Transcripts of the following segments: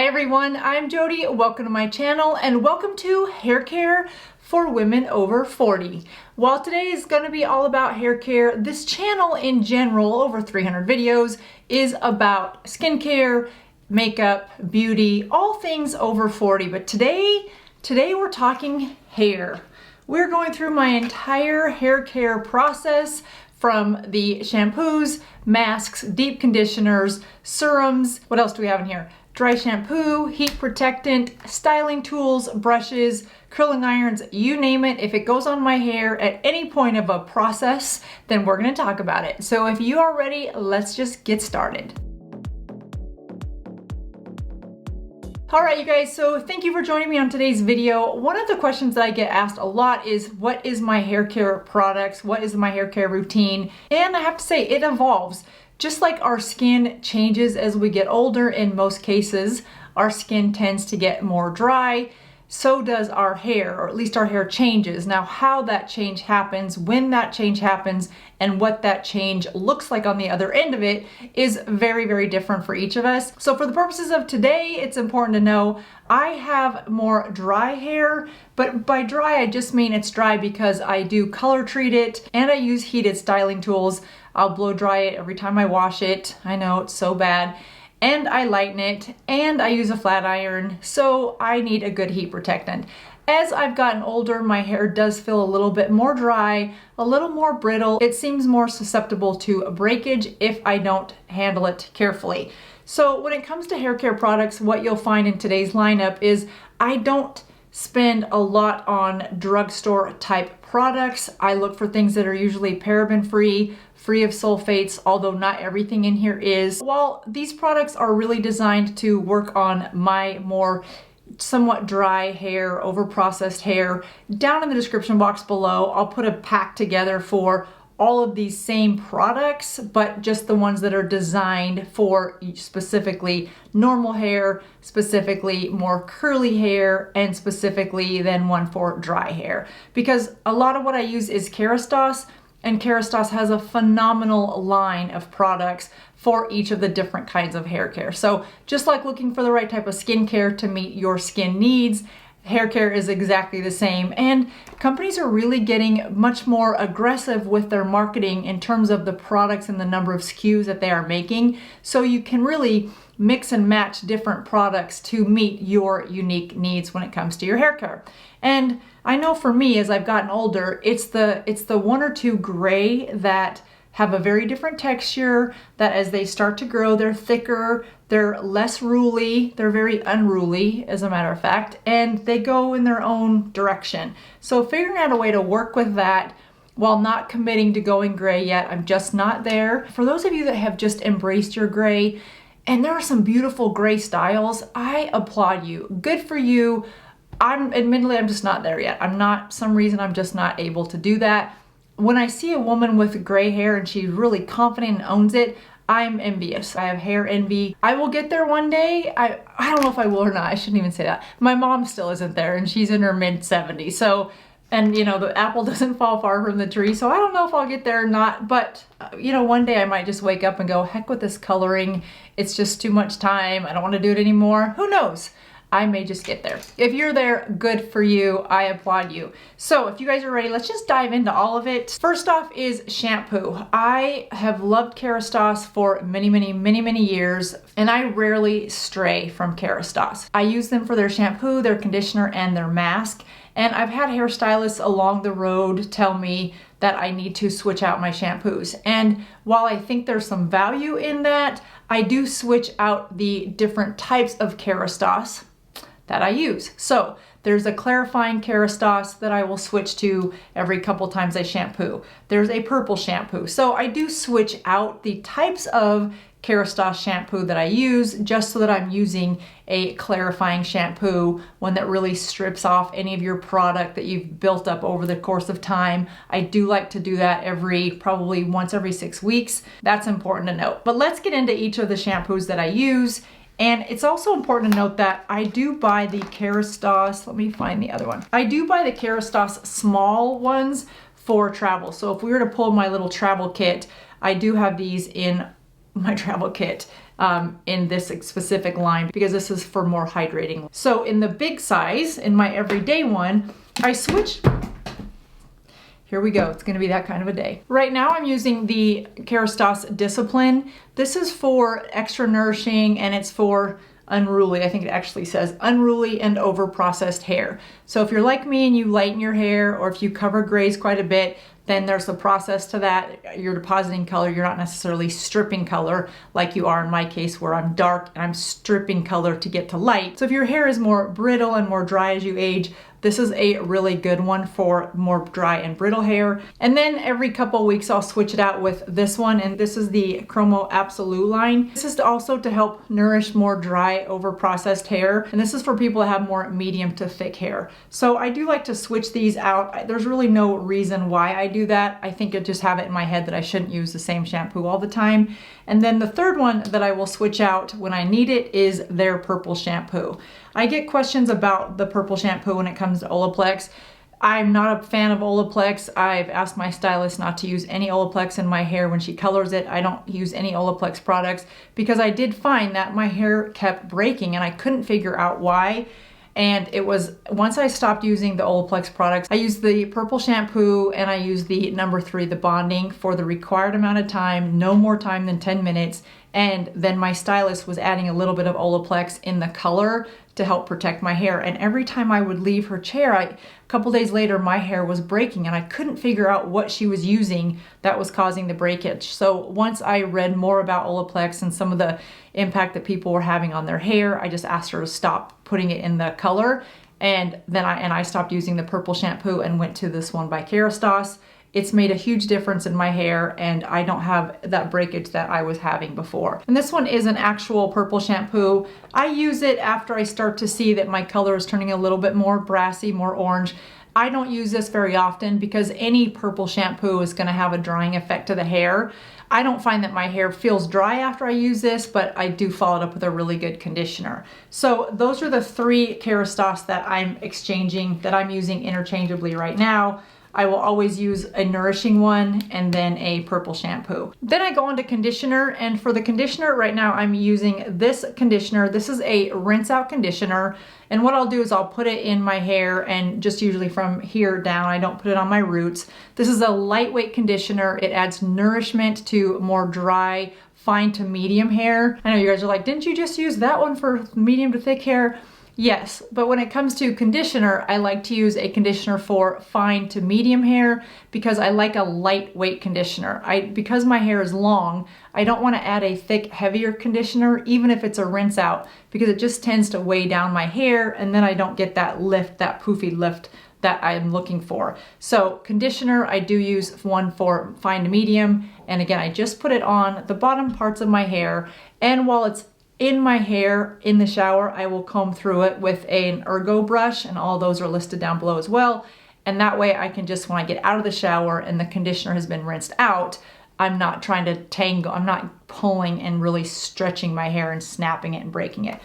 everyone, I'm Jodi. Welcome to my channel and welcome to hair care for women over 40. While today is going to be all about hair care, this channel in general, over 300 videos, is about skincare, makeup, beauty, all things over 40. But today we're talking hair. We're going through my entire hair care process from the shampoos, masks, deep conditioners, serums. What else do we have in here? Dry shampoo, heat protectant, styling tools, brushes, curling irons, you name it. If it goes on my hair at any point of a process, then we're gonna talk about it. So if you are ready, let's just get started. All right, you guys, so thank you for joining me on today's video. One of the questions that I get asked a lot is, what is my hair care products? What is my hair care routine? And I have to say, it evolves. Just like our skin changes as we get older, in most cases, our skin tends to get more dry, so does our hair, or at least our hair changes. Now, how that change happens, when that change happens, and what that change looks like on the other end of it is very, very different for each of us. So for the purposes of today, it's important to know I have more dry hair, but by dry, I just mean it's dry because I do color treat it and I use heated styling tools. I'll blow dry it every time I wash it. I know it's so bad. And I lighten it, and I use a flat iron, so I need a good heat protectant. As I've gotten older, my hair does feel a little bit more dry, a little more brittle. It seems more susceptible to breakage if I don't handle it carefully. So when it comes to hair care products, what you'll find in today's lineup is I don't spend a lot on drugstore type products. I look for things that are usually paraben free, free of sulfates, although not everything in here is. While these products are really designed to work on my more somewhat dry hair, over-processed hair, down in the description box below, I'll put a pack together for all of these same products, but just the ones that are designed for specifically normal hair, specifically more curly hair, and specifically then one for dry hair. Because a lot of what I use is Kerastase, and Kerastase has a phenomenal line of products for each of the different kinds of hair care. So just like looking for the right type of skincare to meet your skin needs, hair care is exactly the same. And companies are really getting much more aggressive with their marketing in terms of the products and the number of SKUs that they are making. So you can really mix and match different products to meet your unique needs when it comes to your hair care. And I know for me, as I've gotten older, it's the one or two gray that have a very different texture, that as they start to grow, they're thicker, they're less ruly, they're very unruly, as a matter of fact, and they go in their own direction. So figuring out a way to work with that while not committing to going gray yet, I'm just not there. For those of you that have just embraced your gray, and there are some beautiful gray styles, I applaud you. Good for you. Admittedly, I'm just not there yet. Some reason I'm just not able to do that. When I see a woman with gray hair and she's really confident and owns it, I'm envious. I have hair envy. I will get there one day. I don't know if I will or not. I shouldn't even say that. My mom still isn't there and she's in her mid 70s. So, and you know, the apple doesn't fall far from the tree. So I don't know if I'll get there or not, but you know, one day I might just wake up and go, heck with this coloring. It's just too much time. I don't want to do it anymore. Who knows? I may just get there. If you're there, good for you. I applaud you. So if you guys are ready, let's just dive into all of it. First off is shampoo. I have loved Kerastase for many years, and I rarely stray from Kerastase. I use them for their shampoo, their conditioner, and their mask. And I've had hairstylists along the road tell me that I need to switch out my shampoos. And while I think there's some value in that, I do switch out the different types of Kerastase that I use. So there's a clarifying Kerastase that I will switch to every couple times I shampoo. There's a purple shampoo. So I do switch out the types of Kerastase shampoo that I use just so that I'm using a clarifying shampoo, one that really strips off any of your product that you've built up over the course of time. I do like to do that probably once every 6 weeks. That's important to note. But let's get into each of the shampoos that I use. And it's also important to note that I do buy the Kerastase, let me find the other one. I do buy the Kerastase small ones for travel. So if we were to pull my little travel kit, I do have these in my travel kit. in this specific line because this is for more hydrating. So in the big size, in my everyday one, I switched. Here we go, it's gonna be that kind of a day. Right now I'm using the Kerastase Discipline. This is for extra nourishing and it's for unruly. I think it actually says unruly and over processed hair. So if you're like me and you lighten your hair, or if you cover grays quite a bit, then there's a process to that. You're depositing color, you're not necessarily stripping color like you are in my case where I'm dark and I'm stripping color to get to light. So if your hair is more brittle and more dry as you age, this is a really good one for more dry and brittle hair. And then every couple weeks I'll switch it out with this one, and this is the Chromo Absolute line. This is also to help nourish more dry, over processed hair, and this is for people that have more medium to thick hair. So I do like to switch these out. There's really no reason why I do that. I think I just have it in my head that I shouldn't use the same shampoo all the time. And then the third one that I will switch out when I need it is their purple shampoo. I get questions about the purple shampoo when it comes to Olaplex. I'm not a fan of Olaplex. I've asked my stylist not to use any Olaplex in my hair when she colors it. I don't use any Olaplex products because I did find that my hair kept breaking and I couldn't figure out why. And it was, once I stopped using the Olaplex products, I used the purple shampoo and I used the number 3, the bonding, for the required amount of time, no more time than 10 minutes. And then my stylist was adding a little bit of Olaplex in the color to help protect my hair. And every time I would leave her chair, a couple days later, my hair was breaking and I couldn't figure out what she was using that was causing the breakage. So once I read more about Olaplex and some of the impact that people were having on their hair, I just asked her to stop putting it in the color. And then I stopped using the purple shampoo and went to this one by Kerastase. It's made a huge difference in my hair and I don't have that breakage that I was having before. And this one is an actual purple shampoo. I use it after I start to see that my color is turning a little bit more brassy, more orange. I don't use this very often because any purple shampoo is gonna have a drying effect to the hair. I don't find that my hair feels dry after I use this, but I do follow it up with a really good conditioner. So those are the 3 Kerastase that I'm exchanging, that I'm using interchangeably right now. I will always use a nourishing one and then a purple shampoo. Then I go on to conditioner, and for the conditioner right now I'm using this conditioner. This is a rinse out conditioner, and what I'll do is I'll put it in my hair and just usually from here down. I don't put it on my roots. This is a lightweight conditioner. It adds nourishment to more dry, fine to medium hair. I know you guys are like, didn't you just use that one for medium to thick hair? Yes, but when it comes to conditioner, I like to use a conditioner for fine to medium hair because I like a lightweight conditioner. Because my hair is long, I don't want to add a thick, heavier conditioner, even if it's a rinse out, because it just tends to weigh down my hair and then I don't get that lift, that poofy lift that I'm looking for. So conditioner, I do use one for fine to medium. And again, I just put it on the bottom parts of my hair. And while it's in my hair in the shower, I will comb through it with an Ergo brush, and all those are listed down below as well. And that way I can just, when I get out of the shower and the conditioner has been rinsed out, I'm not trying to tangle, I'm not pulling and really stretching my hair and snapping it and breaking it.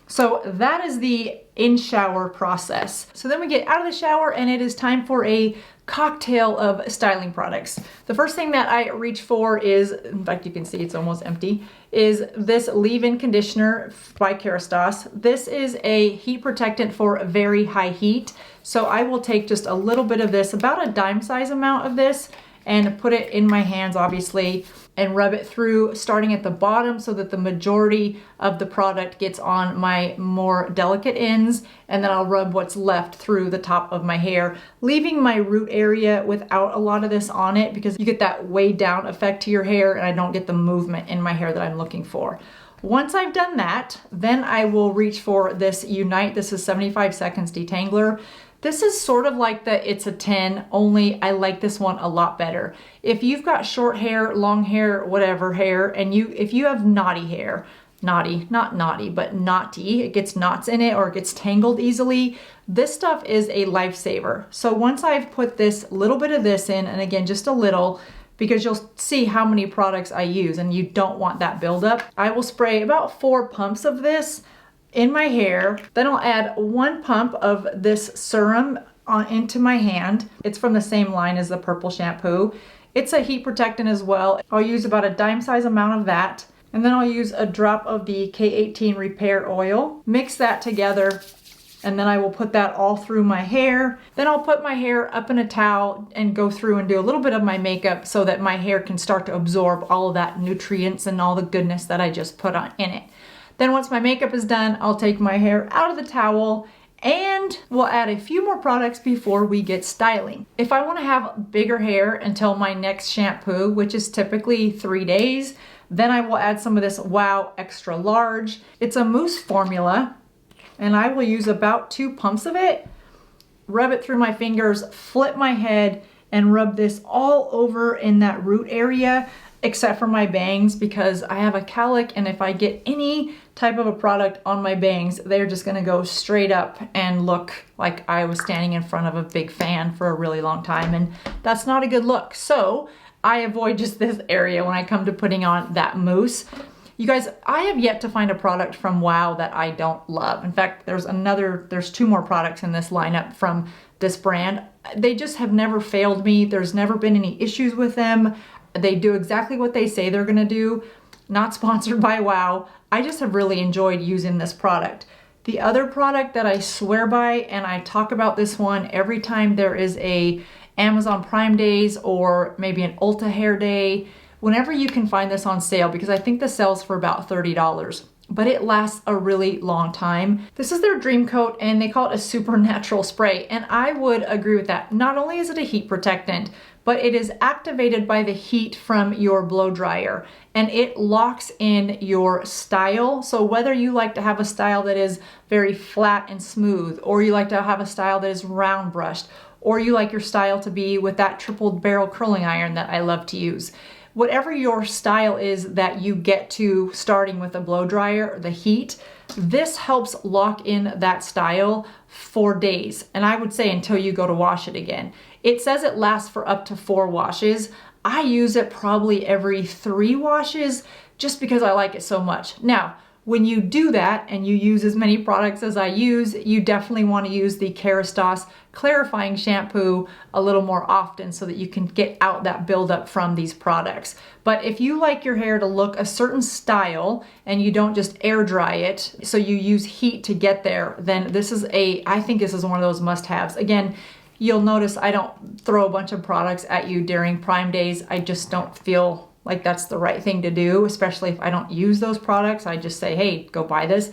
So that is the in-shower process. So then we get out of the shower and it is time for a cocktail of styling products. The first thing that I reach for is, in fact you can see it's almost empty, is this leave-in conditioner by Kerastase. This is a heat protectant for very high heat. So I will take just a little bit of this, about a dime size amount of this, and put it in my hands obviously, and rub it through starting at the bottom so that the majority of the product gets on my more delicate ends, and then I'll rub what's left through the top of my hair, leaving my root area without a lot of this on it because you get that weighed down effect to your hair and I don't get the movement in my hair that I'm looking for. Once I've done that, then I will reach for this Unite. This is 75 seconds detangler. This is sort of like the It's a 10, only I like this one a lot better. If you've got short hair, long hair, whatever hair, and if you have knotty hair, knotty, not naughty, but knotty, it gets knots in it or it gets tangled easily, this stuff is a lifesaver. So once I've put this little bit of this in, and again, just a little, because you'll see how many products I use and you don't want that buildup, I will spray about 4 pumps of this in my hair. Then I'll add 1 pump of this serum into my hand. It's from the same line as the purple shampoo. It's a heat protectant as well. I'll use about a dime size amount of that. And then I'll use a drop of the K18 Repair Oil. Mix that together, and then I will put that all through my hair. Then I'll put my hair up in a towel and go through and do a little bit of my makeup so that my hair can start to absorb all of that nutrients and all the goodness that I just put on in it. Then once my makeup is done, I'll take my hair out of the towel and we'll add a few more products before we get styling. If I want to have bigger hair until my next shampoo, which is typically 3 days, then I will add some of this Wow Extra Large. It's a mousse formula, and I will use about 2 pumps of it, rub it through my fingers, flip my head, and rub this all over in that root area, except for my bangs, because I have a cowlick, and if I get any type of a product on my bangs, they're just gonna go straight up and look like I was standing in front of a big fan for a really long time, and that's not a good look. So I avoid just this area when I come to putting on that mousse. You guys, I have yet to find a product from Wow that I don't love. In fact, there's 2 more products in this lineup from this brand. They just have never failed me. There's never been any issues with them. They do exactly what they say they're gonna do. Not sponsored by Wow. I just have really enjoyed using this product. The other product that I swear by, and I talk about this one every time there is a Amazon Prime Days or maybe an Ulta Hair Day, whenever you can find this on sale, because I think this sells for about $30, but it lasts a really long time. This is their Dream Coat, and they call it a supernatural spray, and I would agree with that. Not only is it a heat protectant, but it is activated by the heat from your blow dryer, and it locks in your style. So whether you like to have a style that is very flat and smooth, or you like to have a style that is round brushed, or you like your style to be with that triple barrel curling iron that I love to use. Whatever your style is that you get to starting with a blow dryer, the heat, this helps lock in that style for days. And I would say until you go to wash it again. It says it lasts for up to 4 washes. I use it probably every 3 washes just because I like it so much. Now, when you do that and you use as many products as I use, you definitely want to use the Kerastase clarifying shampoo a little more often so that you can get out that buildup from these products. But if you like your hair to look a certain style and you don't just air dry it, so you use heat to get there, then I think this is one of those must-haves. Again, you'll notice I don't throw a bunch of products at you during Prime Days. I just don't feel like that's the right thing to do, especially if I don't use those products. I just say, hey, go buy this.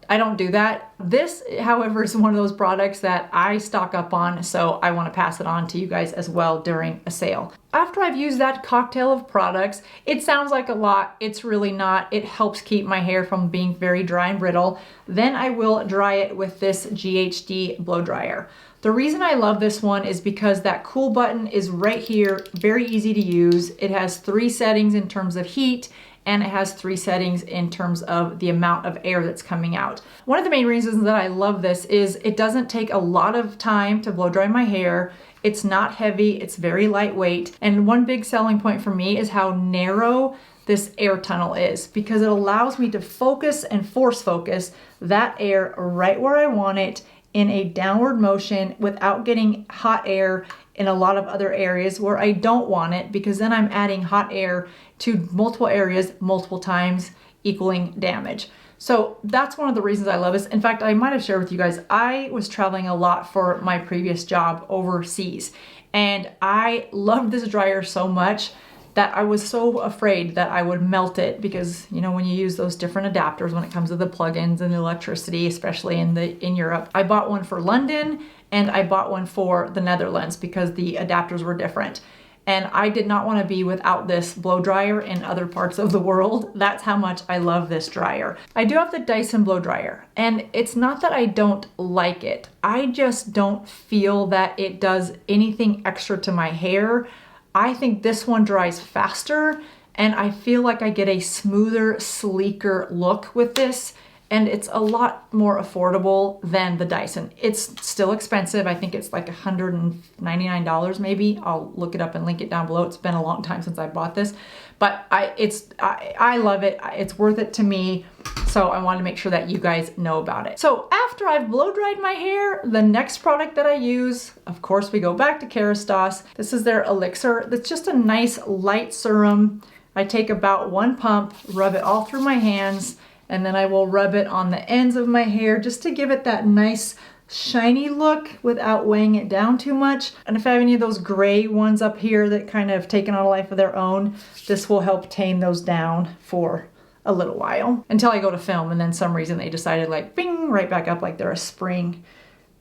I don't do that. This, however, is one of those products that I stock up on, so I want to pass it on to you guys as well during a sale. After I've used that cocktail of products, it sounds like a lot. It's really not. It helps keep my hair from being very dry and brittle. Then I will dry it with this GHD blow dryer. The reason I love this one is because that cool button is right here, very easy to use. It has 3 settings in terms of heat, and it has 3 settings in terms of the amount of air that's coming out. One of the main reasons that I love this is it doesn't take a lot of time to blow dry my hair. It's not heavy, it's very lightweight. And one big selling point for me is how narrow this air tunnel is, because it allows me to focus and force focus that air right where I want it in a downward motion without getting hot air in a lot of other areas where I don't want it, because then I'm adding hot air to multiple areas multiple times, equaling damage. So that's one of the reasons I love this. In fact, I might have shared with you guys, I was traveling a lot for my previous job overseas, and I loved this dryer so much that I was so afraid that I would melt it, because you know, when you use those different adapters when it comes to the plugins and the electricity, especially in Europe. I bought one for London and I bought one for the Netherlands because the adapters were different. And I did not want to be without this blow dryer in other parts of the world. That's how much I love this dryer. I do have the Dyson blow dryer, and it's not that I don't like it. I just don't feel that it does anything extra to my hair. I think this one dries faster, and I feel like I get a smoother, sleeker look with this, and it's a lot more affordable than the Dyson. It's still expensive. I think it's like $199 maybe. I'll look it up and link it down below. It's been a long time since I bought this, but I love it. It's worth it to me. So I wanted to make sure that you guys know about it. So after I've blow dried my hair, the next product that I use, of course, we go back to Kerastase. This is their elixir. That's just a nice light serum. I take about 1 pump, rub it all through my hands, and then I will rub it on the ends of my hair just to give it that nice shiny look without weighing it down too much. And if I have any of those gray ones up here that kind of taken on a life of their own, this will help tame those down for a little while until I go to film, and then some reason they decided like bing right back up like they're a spring.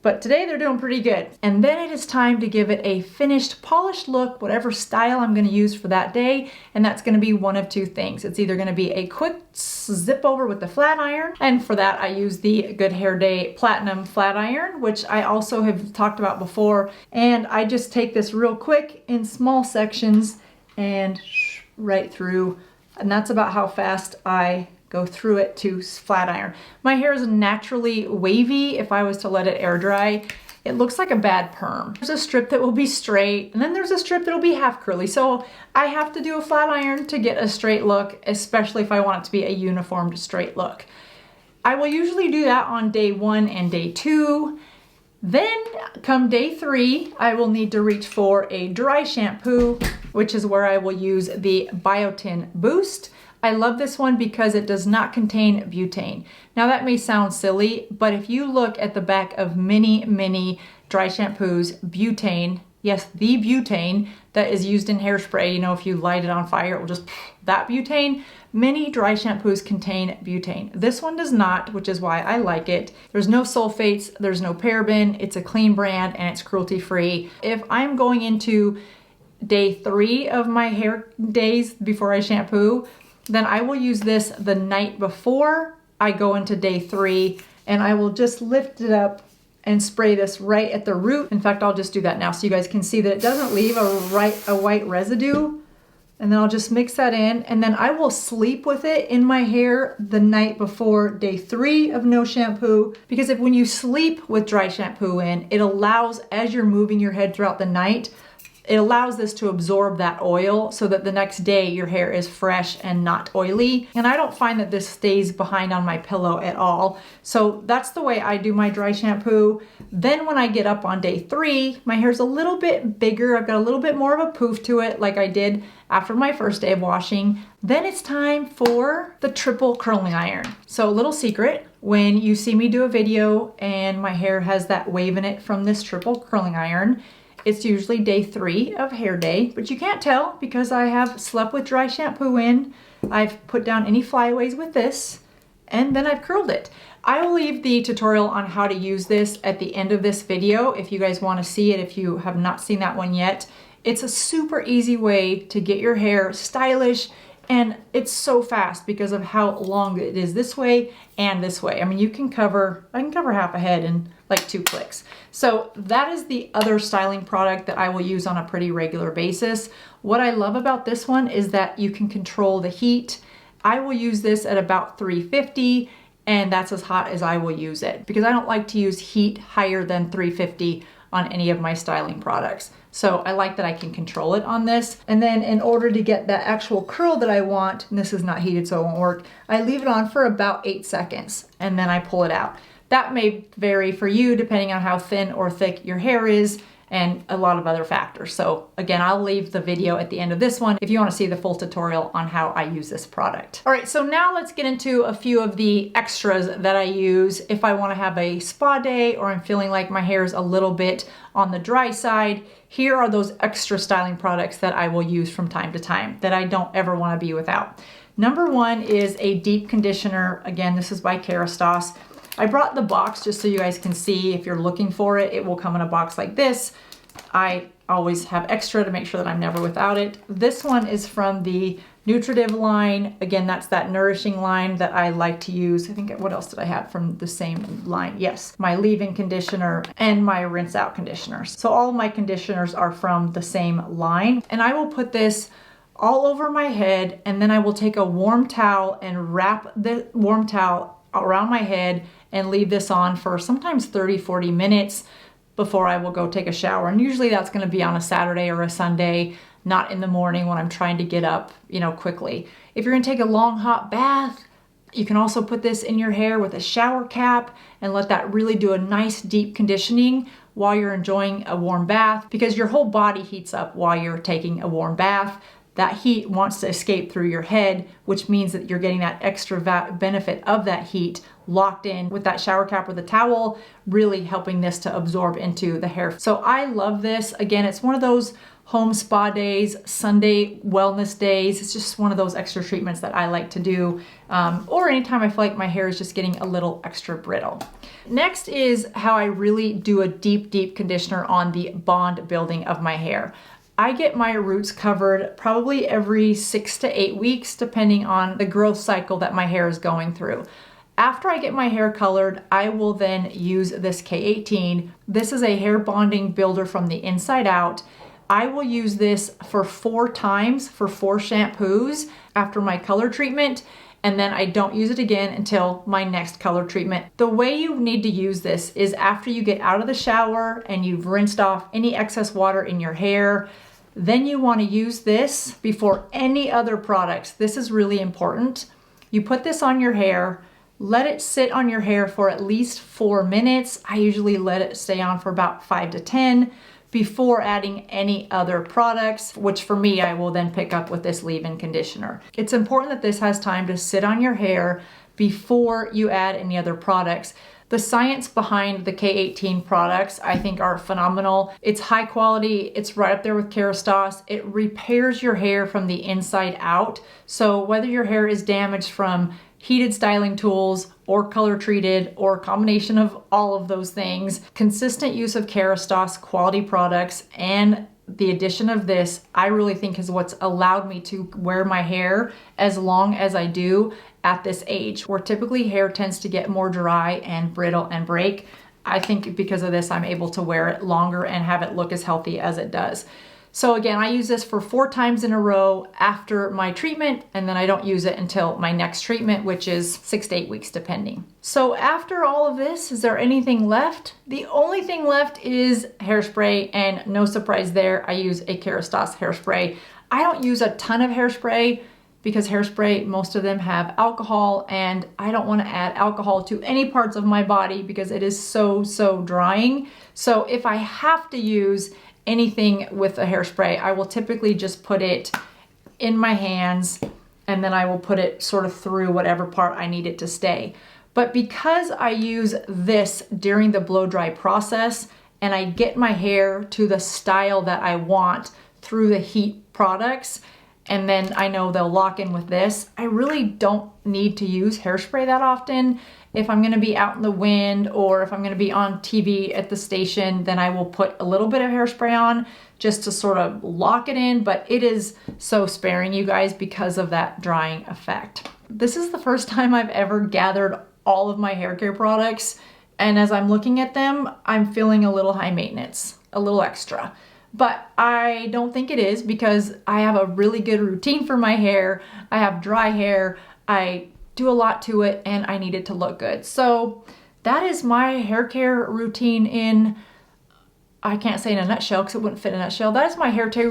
But today they're doing pretty good. And then it is time to give it a finished, polished look, whatever style I'm gonna use for that day. And that's gonna be one of two things. It's either gonna be a quick zip over with the flat iron. And for that, I use the Good Hair Day Platinum Flat Iron, which I also have talked about before. And I just take this real quick in small sections and right through. And that's about how fast I go through it to flat iron. My hair is naturally wavy. If I was to let it air dry, it looks like a bad perm. There's a strip that will be straight, and then there's a strip that'll be half curly. So I have to do a flat iron to get a straight look, especially if I want it to be a uniformed straight look. I will usually do that on day 1 and day 2. Then come day 3, I will need to reach for a dry shampoo, which is where I will use the Biotin Boost. I love this one because it does not contain butane. Now that may sound silly, but if you look at the back of many dry shampoos, butane, yes, the butane that is used in hairspray, you know, if you light it on fire, it will just, that butane. Many dry shampoos contain butane. This one does not, which is why I like it. There's no sulfates, there's no paraben, it's a clean brand, and it's cruelty-free. If I'm going into day 3 of my hair days before I shampoo, then I will use this the night before I go into day 3, and I will just lift it up and spray this right at the root. In fact, I'll just do that now so you guys can see that it doesn't leave a white residue. And then I'll just mix that in, and then I will sleep with it in my hair the night before day 3 of no shampoo. Because when you sleep with dry shampoo in, it allows, as you're moving your head throughout the night, it allows this to absorb that oil so that the next day your hair is fresh and not oily. And I don't find that this stays behind on my pillow at all. So that's the way I do my dry shampoo. Then when I get up on day 3, my hair's a little bit bigger. I've got a little bit more of a poof to it like I did after my first day of washing. Then it's time for the triple curling iron. So a little secret, when you see me do a video and my hair has that wave in it from this triple curling iron, it's usually day 3 of hair day, but you can't tell because I have slept with dry shampoo in. I've put down any flyaways with this, and then I've curled it. I will leave the tutorial on how to use this at the end of this video if you guys want to see it, if you have not seen that one yet. It's a super easy way to get your hair stylish, and it's so fast because of how long it is this way and this way. I mean, I can cover half a head in like 2 clicks. So that is the other styling product that I will use on a pretty regular basis. What I love about this one is that you can control the heat. I will use this at about 350, and that's as hot as I will use it because I don't like to use heat higher than 350 on any of my styling products. So I like that I can control it on this. And then in order to get that actual curl that I want, and this is not heated so it won't work, I leave it on for about 8 seconds and then I pull it out. That may vary for you depending on how thin or thick your hair is and a lot of other factors. So again, I'll leave the video at the end of this one if you want to see the full tutorial on how I use this product. All right, so now let's get into a few of the extras that I use if I want to have a spa day or I'm feeling like my hair is a little bit on the dry side. Here are those extra styling products that I will use from time to time that I don't ever want to be without. Number 1 is a deep conditioner. Again, this is by Kerastase. I brought the box just so you guys can see if you're looking for it. It will come in a box like this. I always have extra to make sure that I'm never without it. This one is from the Nutritive line. Again, that's that nourishing line that I like to use. I think, what else did I have from the same line? Yes, my leave-in conditioner and my rinse-out conditioner. So all of my conditioners are from the same line. And I will put this all over my head, and then I will take a warm towel and wrap the warm towel around my head and leave this on for sometimes 30-40 minutes before I will go take a shower. And usually that's going to be on a Saturday or a Sunday, not in the morning when I'm trying to get up, quickly. If you're going to take a long hot bath, you can also put this in your hair with a shower cap and let that really do a nice deep conditioning while you're enjoying a warm bath, because your whole body heats up while you're taking a warm bath. that heat wants to escape through your head, which means that you're getting that extra benefit of that heat locked in with that shower cap or the towel, really helping this to absorb into the hair. So I love this. Again, it's one of those home spa days, Sunday wellness days. It's just one of those extra treatments that I like to do, or anytime I feel like my hair is just getting a little extra brittle. Next is how I really do a deep conditioner on the bond building of my hair. I get my roots covered probably every 6 to 8 weeks, depending on the growth cycle that my hair is going through. After I get my hair colored, I will then use this K18. This is a hair bonding builder from the inside out. I will use this for 4 times for 4 shampoos after my color treatment, and then I don't use it again until my next color treatment. The way you need to use this is after you get out of the shower and you've rinsed off any excess water in your hair. Then you want to use this before any other products. This is really important. You put this on your hair, let it sit on your hair for at least 4 minutes. I usually let it stay on for about 5 to 10 before adding any other products, which for me, I will then pick up with this leave-in conditioner. It's important that this has time to sit on your hair before you add any other products. The science behind the K18 products, I think, are phenomenal. It's high quality, it's right up there with Kerastase. It repairs your hair from the inside out. So whether your hair is damaged from heated styling tools or color treated or a combination of all of those things, consistent use of Kerastase quality products and the addition of this, I really think is what's allowed me to wear my hair as long as I do at this age, where typically hair tends to get more dry and brittle and break. I think because of this, I'm able to wear it longer and have it look as healthy as it does. So again, I use this for 4 times in a row after my treatment, and then I don't use it until my next treatment, which is 6 to 8 weeks depending. So after all of this, is there anything left? The only thing left is hairspray, and no surprise there, I use a Kerastase hairspray. I don't use a ton of hairspray because hairspray, most of them have alcohol, and I don't want to add alcohol to any parts of my body because it is so drying. So if I have to use anything with a hairspray, I will typically just put it in my hands and then I will put it sort of through whatever part I need it to stay. But because I use this during the blow dry process and I get my hair to the style that I want through the heat products, and then I know they'll lock in with this, I really don't need to use hairspray that often. If I'm gonna be out in the wind or if I'm gonna be on TV at the station, then I will put a little bit of hairspray on just to sort of lock it in, but it is so sparing, you guys, because of that drying effect. This is the first time I've ever gathered all of my hair care products, and as I'm looking at them, I'm feeling a little high maintenance, a little extra. But I don't think it is because I have a really good routine for my hair. I have dry hair, I do a lot to it, and I need it to look good. So that is my hair care routine in, I can't say in a nutshell because it wouldn't fit in a nutshell. That is my hair care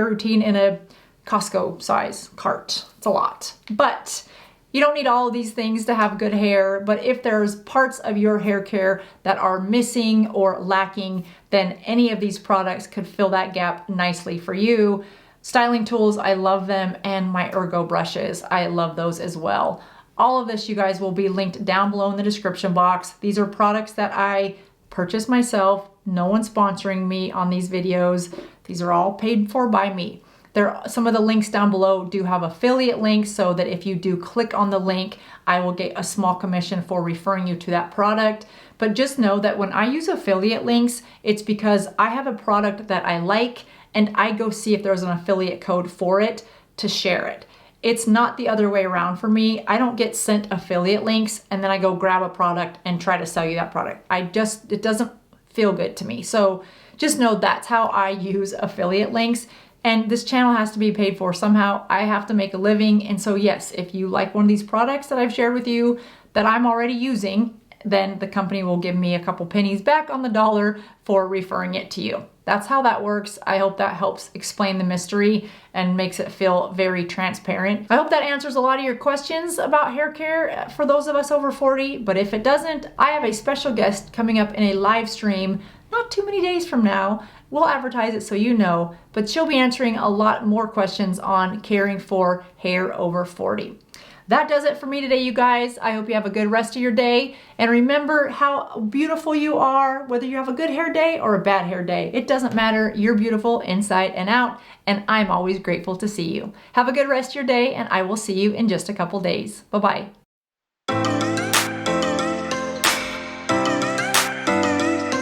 routine in a Costco size cart. It's a lot. But you don't need all of these things to have good hair, but if there's parts of your hair care that are missing or lacking, then any of these products could fill that gap nicely for you. Styling tools, I love them, and my Ergo brushes, I love those as well. All of this, you guys, will be linked down below in the description box. These are products that I purchased myself. No one's sponsoring me on these videos. These are all paid for by me. Some of the links down below do have affiliate links so that if you do click on the link, I will get a small commission for referring you to that product. But just know that when I use affiliate links, it's because I have a product that I like and I go see if there's an affiliate code for it to share it. It's not the other way around for me. I don't get sent affiliate links and then I go grab a product and try to sell you that product. It doesn't feel good to me. So just know that's how I use affiliate links. And this channel has to be paid for somehow. I have to make a living. And so yes, if you like one of these products that I've shared with you that I'm already using, then the company will give me a couple pennies back on the dollar for referring it to you. That's how that works. I hope that helps explain the mystery and makes it feel very transparent. I hope that answers a lot of your questions about hair care for those of us over 40, but if it doesn't, I have a special guest coming up in a live stream not too many days from now We'll advertise it so you know, but she'll be answering a lot more questions on caring for hair over 40. That does it for me today, you guys. I hope you have a good rest of your day. And remember how beautiful you are, whether you have a good hair day or a bad hair day. It doesn't matter. You're beautiful inside and out, and I'm always grateful to see you. Have a good rest of your day, and I will see you in just a couple days. Bye-bye.